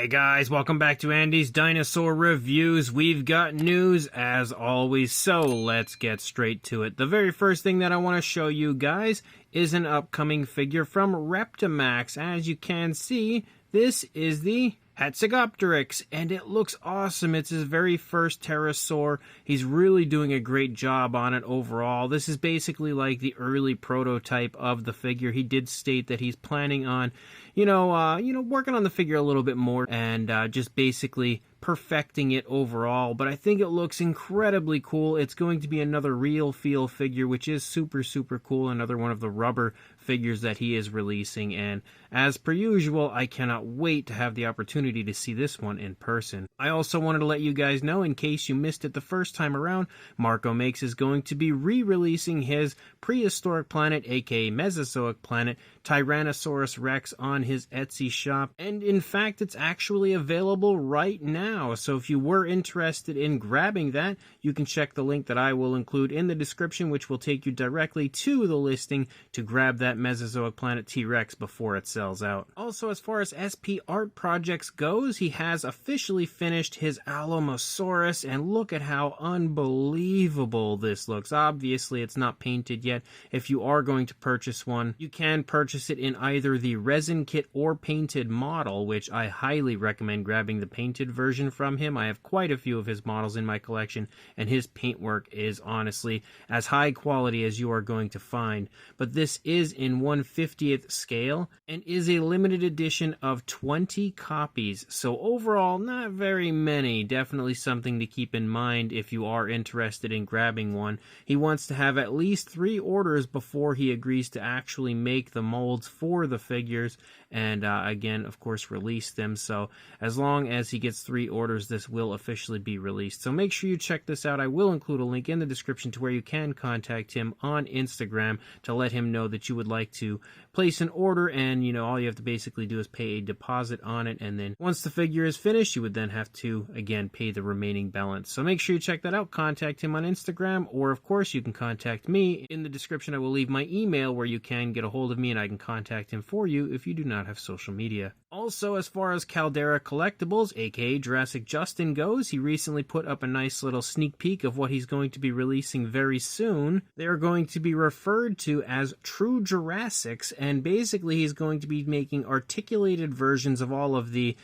Hey guys, welcome back to Andy's Dinosaur Reviews. We've got news as always, so let's get straight to it. The very first thing that I want to show you guys is an upcoming figure from Reptimax. As you can see, this is the Hatzegopteryx, and it looks awesome. It's his very first pterosaur. He's really doing a great job on it overall. This is basically like the early prototype of the figure. He did state that he's planning on, working on the figure a little bit more and just basically perfecting it overall, but I think it looks incredibly cool. It's going to be another real feel figure, which is super cool. Another one of the rubber figures that he is releasing, and as per usual, I cannot wait to have the opportunity to see this one in person. I also wanted to let you guys know, in case you missed it the first time around, Marco Makes is going to be re-releasing his prehistoric planet, aka Mesozoic Planet, Tyrannosaurus Rex on his Etsy shop, and in fact it's actually available right now. So if you were interested in grabbing that, you can check the link that I will include in the description, which will take you directly to the listing to grab that Mesozoic Planet T-Rex before it sells out. Also, as far as SP Art Projects goes, he has officially finished his Alamosaurus, and look at how unbelievable this looks. Obviously, it's not painted yet. If you are going to purchase one, you can purchase it in either the resin kit or painted model, which I highly recommend grabbing the painted version from him. I have quite a few of his models in my collection, and his paintwork is honestly as high quality as you are going to find. But this is in 1/50th scale and is a limited edition of 20 copies. So overall, not very many. Definitely something to keep in mind if you are interested in grabbing one. He wants to have at least 3 orders before he agrees to actually make the molds for the figures and again, of course, release them. So as long as he gets 3 orders, this will officially be released. So make sure you check this out. I will include a link in the description to where you can contact him on Instagram to let him know that you would like to place an order, and all you have to basically do is pay a deposit on it, and then once the figure is finished, you would then have to again pay the remaining balance. So make sure you check that out. Contact him on Instagram, or of course you can contact me. In the description I will leave my email where you can get a hold of me and I can contact him for you if you do not have social media. Also, as far as Caldera Collectibles, aka Jurassic Justin, goes, he recently put up a nice little sneak peek of what he's going to be releasing very soon. They are going to be referred to as True Jurassics, and basically he's going to be making articulated versions of all of the,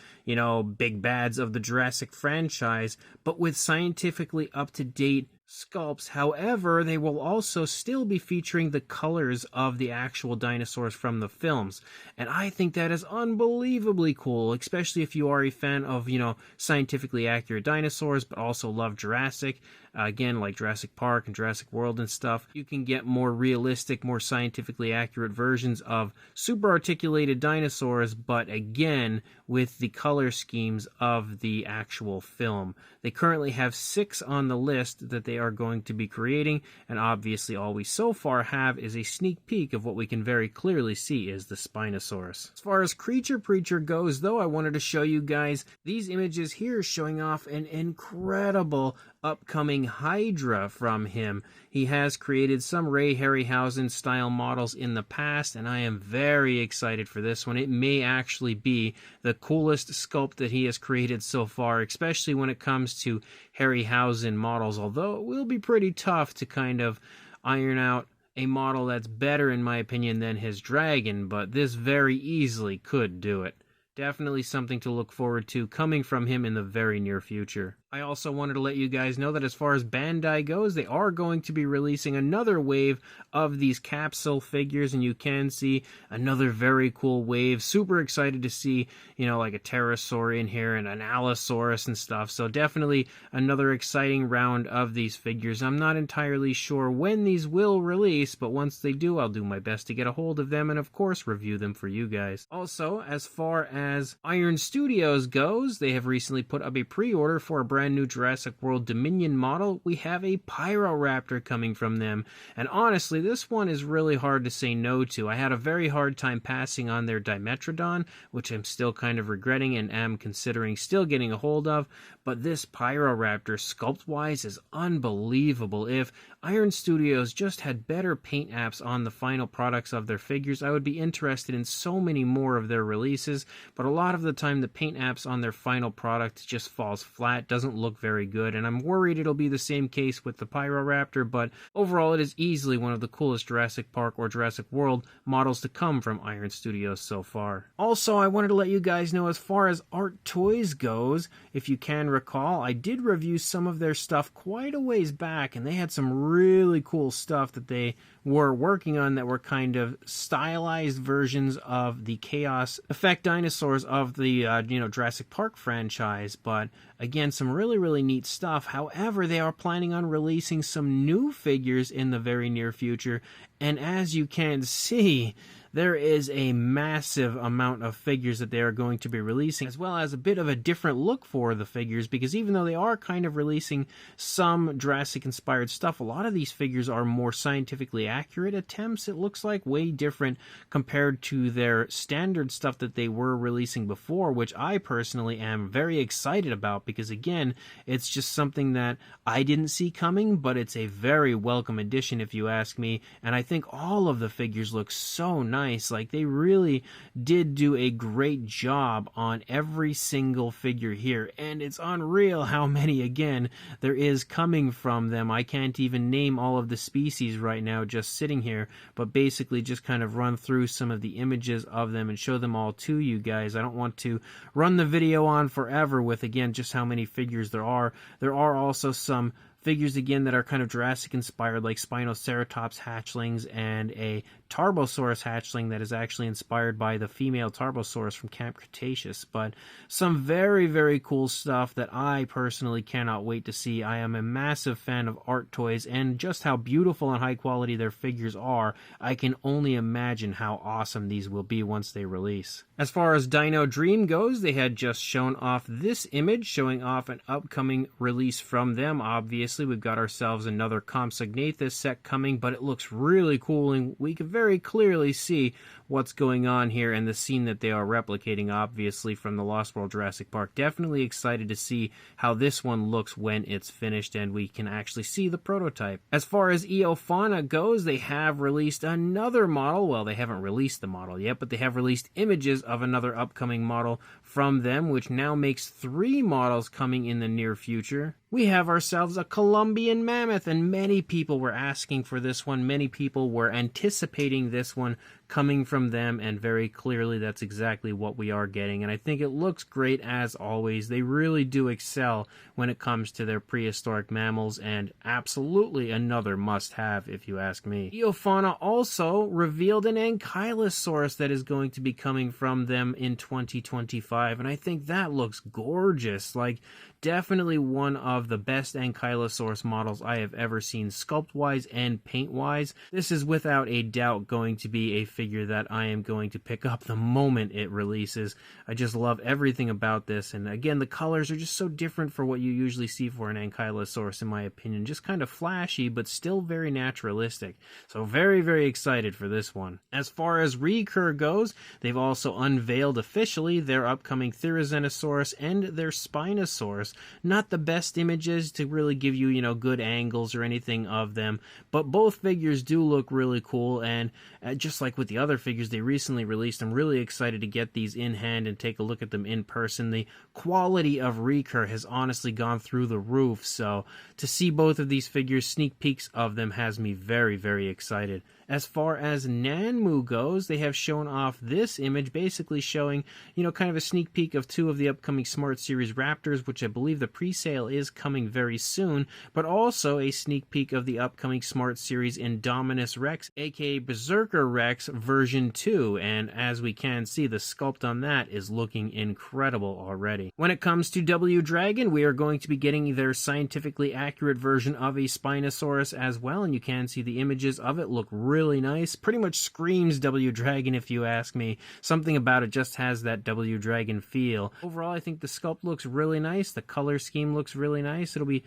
big bads of the Jurassic franchise, but with scientifically up-to-date sculpts. However, they will also still be featuring the colors of the actual dinosaurs from the films, and I think that is unbelievably cool, especially if you are a fan of scientifically accurate dinosaurs but also love Jurassic. Again, like Jurassic Park and Jurassic World and stuff, you can get more realistic, more scientifically accurate versions of super articulated dinosaurs, but again, with the color schemes of the actual film. They currently have 6 on the list that they are going to be creating, and obviously all we so far have is a sneak peek of what we can very clearly see is the Spinosaurus. As far as Creature Preacher goes, though, I wanted to show you guys these images here showing off an incredible upcoming Hydra from him. He has created some Ray Harryhausen style models in the past, and I am very excited for this one. It may actually be the coolest sculpt that he has created so far, especially when it comes to Harryhausen models, although it will be pretty tough to kind of iron out a model that's better, in my opinion, than his dragon, but this very easily could do it. Definitely something to look forward to coming from him in the very near future. I also wanted to let you guys know that as far as Bandai goes, they are going to be releasing another wave of these capsule figures, and you can see another very cool wave. Super excited to see, like a pterosaur in here and an Allosaurus and stuff. So definitely another exciting round of these figures. I'm not entirely sure when these will release, but once they do, I'll do my best to get a hold of them and of course review them for you guys. Also, as far as Iron Studios goes, they have recently put up a pre-order for a brand brand new Jurassic World Dominion model, we have a Pyroraptor coming from them. And honestly, this one is really hard to say no to. I had a very hard time passing on their Dimetrodon, which I'm still kind of regretting and am considering still getting a hold of. But this Pyroraptor, sculpt-wise, is unbelievable. If Iron Studios just had better paint apps on the final products of their figures, I would be interested in so many more of their releases. But a lot of the time, the paint apps on their final product just falls flat, doesn't look very good, and I'm worried it'll be the same case with the Pyroraptor. But overall, it is easily one of the coolest Jurassic Park or Jurassic World models to come from Iron Studios so far. Also, I wanted to let you guys know, as far as Arttoys goes, if you can recall, I did review some of their stuff quite a ways back, and they had some really cool stuff that they were working on that were kind of stylized versions of the Chaos Effect dinosaurs of the Jurassic Park franchise. But again, some really neat stuff. However, they are planning on releasing some new figures in the very near future, and as you can see, there is a massive amount of figures that they are going to be releasing, as well as a bit of a different look for the figures, because even though they are kind of releasing some Jurassic-inspired stuff, a lot of these figures are more scientifically accurate attempts. It looks like way different compared to their standard stuff that they were releasing before, which I personally am very excited about, because again, it's just something that I didn't see coming, but it's a very welcome addition if you ask me, and I think all of the figures look so nice. Like, they really did do a great job on every single figure here, and it's unreal how many, again, there is coming from them. I can't even name all of the species right now just sitting here, but basically just kind of run through some of the images of them and show them all to you guys. I don't want to run the video on forever with, again, just how many figures there are. There are also some figures, again, that are kind of Jurassic inspired, like Spinoceratops hatchlings and a Tarbosaurus hatchling that is actually inspired by the female Tarbosaurus from Camp Cretaceous. But some very cool stuff that I personally cannot wait to see. I am a massive fan of Arttoys, and just how beautiful and high quality their figures are, I can only imagine how awesome these will be once they release. As far as Dino Dream goes, they had just shown off this image showing off an upcoming release from them. Obviously, we've got ourselves another Compsognathus set coming, but it looks really cool, and we can very clearly see what's going on here and the scene that they are replicating, obviously, from the Lost World Jurassic Park. Definitely excited to see how this one looks when it's finished and we can actually see the prototype. As far as Eofauna goes, they have released another model. Well, they haven't released the model yet, but they have released images of another upcoming model from them, which now makes 3 models coming in the near future. We have ourselves a Colombian Mammoth, and many people were asking for this one. Many people were anticipating this one coming from them, and very clearly that's exactly what we are getting. And I think it looks great as always. They really do excel when it comes to their prehistoric mammals, and absolutely another must-have if you ask me. Eofauna also revealed an Ankylosaurus that is going to be coming from them in 2025, and I think that looks gorgeous. Like, definitely one of the best Ankylosaurus models I have ever seen, sculpt-wise and paint-wise. This is without a doubt going to be a figure that I am going to pick up the moment it releases. I just love everything about this, and again, the colors are just so different for what you usually see for an Ankylosaurus, in my opinion. Just kind of flashy, but still very naturalistic. So very excited for this one. As far as Recur goes, they've also unveiled officially their upcoming Therizinosaurus and their Spinosaurus. Not the best images to really give you, good angles or anything of them, but both figures do look really cool, and just like with the other figures they recently released, I'm really excited to get these in hand and take a look at them in person. The quality of Recur has honestly gone through the roof, so to see both of these figures, sneak peeks of them, has me very excited. As far as Nanmu goes, they have shown off this image, basically showing, kind of a sneak peek of 2 of the upcoming Smart Series Raptors, which I believe the pre-sale is coming very soon, but also a sneak peek of the upcoming Smart Series Indominus Rex, aka Berserker Rex version 2, and as we can see, the sculpt on that is looking incredible already. When it comes to W Dragon, we are going to be getting their scientifically accurate version of a Spinosaurus as well, and you can see the images of it look really really nice. Pretty much screams W Dragon if you ask me. Something about it just has that W Dragon feel. Overall, I think the sculpt looks really nice. The color scheme looks really nice. It'll be,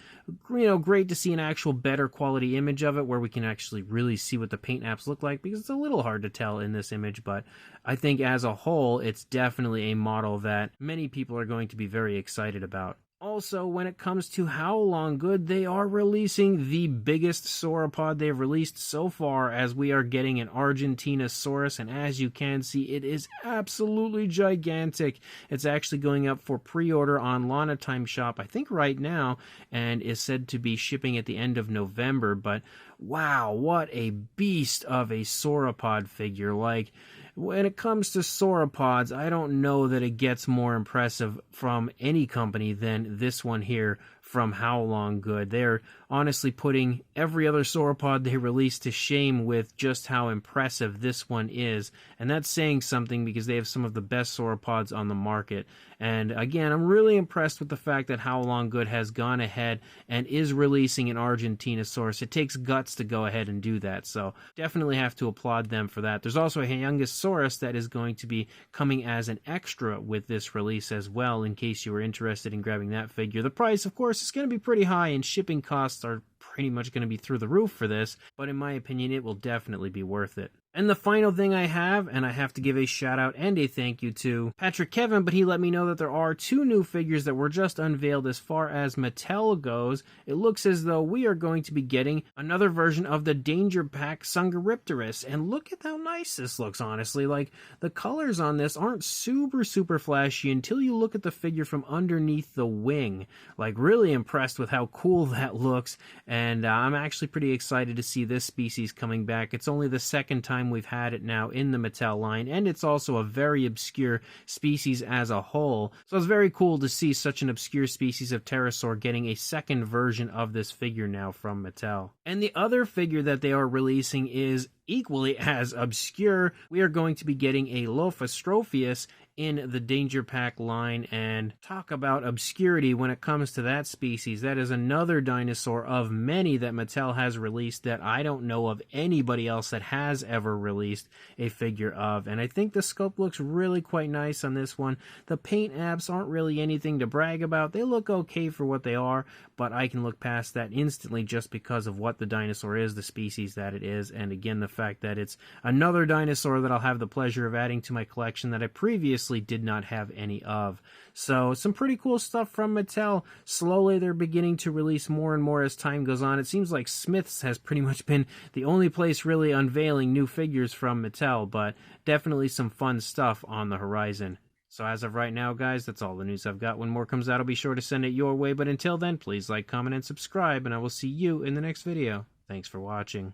great to see an actual better quality image of it where we can actually really see what the paint apps look like, because it's a little hard to tell in this image, but I think as a whole, it's definitely a model that many people are going to be very excited about. Also, when it comes to Haolonggood, they are releasing the biggest sauropod they've released so far, as we are getting an Argentinosaurus, and as you can see, it is absolutely gigantic. It's actually going up for pre-order on Lana Time Shop, I think right now, and is said to be shipping at the end of November, but wow, what a beast of a sauropod figure. Like, when it comes to sauropods, I don't know that it gets more impressive from any company than this one here from Haolonggood. They're honestly putting every other sauropod they release to shame with just how impressive this one is. And that's saying something, because they have some of the best sauropods on the market. And again, I'm really impressed with the fact that Haolonggood has gone ahead and is releasing an Argentinosaurus. It takes guts to go ahead and do that, so definitely have to applaud them for that. There's also a Haolonggood that is going to be coming as an extra with this release as well, in case you were interested in grabbing that figure. The price, of course, is going to be pretty high, and shipping costs are pretty much going to be through the roof for this, but in my opinion, it will definitely be worth it. And the final thing I have, and I have to give a shout out and a thank you to Patrick Kevin, but he let me know that there are 2 new figures that were just unveiled as far as Mattel goes. It looks as though we are going to be getting another version of the Danger Pack Sungaripterus, and look at how nice this looks, honestly. Like, the colors on this aren't super flashy until you look at the figure from underneath the wing. Like, really impressed with how cool that looks, and I'm actually pretty excited to see this species coming back. It's only the second time we've had it now in the Mattel line, and it's also a very obscure species as a whole, so it's very cool to see such an obscure species of pterosaur getting a second version of this figure now from Mattel. And the other figure that they are releasing is equally as obscure. We are going to be getting a Lophostropheus in the Danger Pack line, and talk about obscurity when it comes to that species. That is another dinosaur of many that Mattel has released that I don't know of anybody else that has ever released a figure of, and I think the sculpt looks really quite nice on this one. The paint apps aren't really anything to brag about. They look okay for what they are, but I can look past that instantly just because of what the dinosaur is, the species that it is, and again, the fact that it's another dinosaur that I'll have the pleasure of adding to my collection that I previously did not have any of. So some pretty cool stuff from Mattel. Slowly they're beginning to release more and more as time goes on. It seems like Smith's has pretty much been the only place really unveiling new figures from Mattel, but definitely some fun stuff on the horizon. So as of right now, guys, that's all the news I've got. When more comes out, I'll be sure to send it your way, but until then, please like, comment, and subscribe, and I will see you in the next video. Thanks for watching.